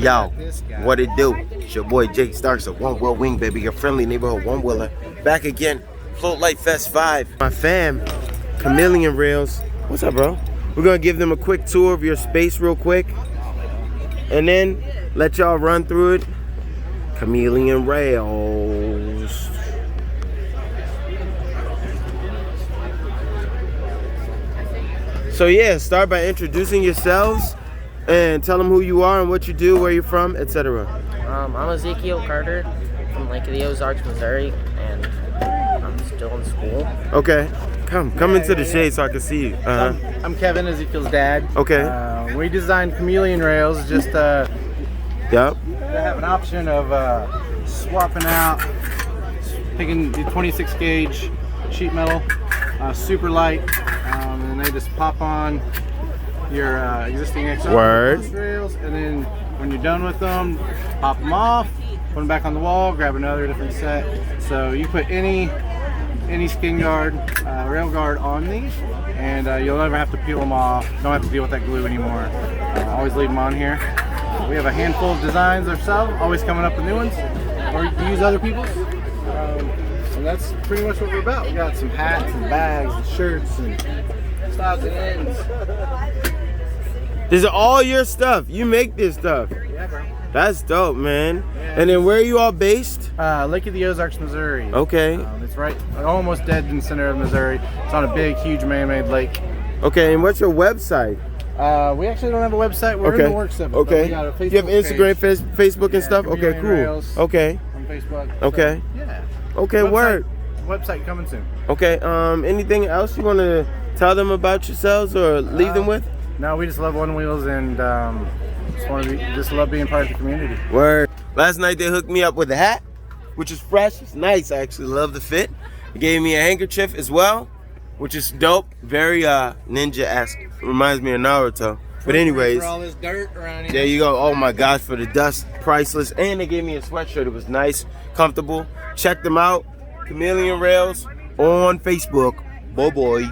Yo, what it do? It's your boy Jake Starks of Onewheel Wing, baby. Your friendly neighborhood one-wheeler. Back again, Float Light Fest 5. My fam, Chameleon Rails. What's up, bro? We're gonna give them a quick tour of your space real quick. And then let y'all run through it. Chameleon Rails. So yeah, start by introducing yourselves and tell them who you are and what you do, where you're from, etc. I'm Ezekiel Carter from Lake of the Ozarks, Missouri, and I'm still in school. Okay, come into the shade so I can see you. I'm Kevin, Ezekiel's dad. Okay. We designed Chameleon Rails just Yep. to have an option of swapping out, picking the 26 gauge sheet metal, super light, and they just pop on your existing Word. rails, and then when you're done with them, pop them off, put them back on the wall, grab another different set. So you put any skin guard, rail guard on these, and you'll never have to peel them off. Don't have to deal with that glue anymore. Always leave them on here. We have a handful of designs ourselves, always coming up with new ones, or use other people's. And that's pretty much what we're about. We got some hats and bags and shirts and stops and ends. This is all your stuff. You make this stuff. Yeah, bro. That's dope, man. Yeah. And then where are you all based? Lake of the Ozarks, Missouri. Okay. It's right, almost dead in the center of Missouri. It's on a big, huge man-made lake. Okay, and what's your website? We actually don't have a website. We're in the works of it. Okay. We got a Facebook You have Instagram, page. Facebook, and stuff? Okay, Chameleon cool. Rails Okay. on Facebook. Okay. So, yeah. Okay, Website- word. Website coming soon. Okay, anything else you want to tell them about yourselves or leave them with? No, we just love Onewheels and just love being part of the community. Word. Last night they hooked me up with a hat, which is fresh. It's nice, I actually love the fit. They gave me a handkerchief as well, which is dope. Very ninja-esque. Reminds me of Naruto. But anyways, For all this dirt around here. there you go. Oh my gosh, for the dust, priceless. And they gave me a sweatshirt. It was nice, comfortable. Check them out. Chameleon Rails on Facebook. Boy.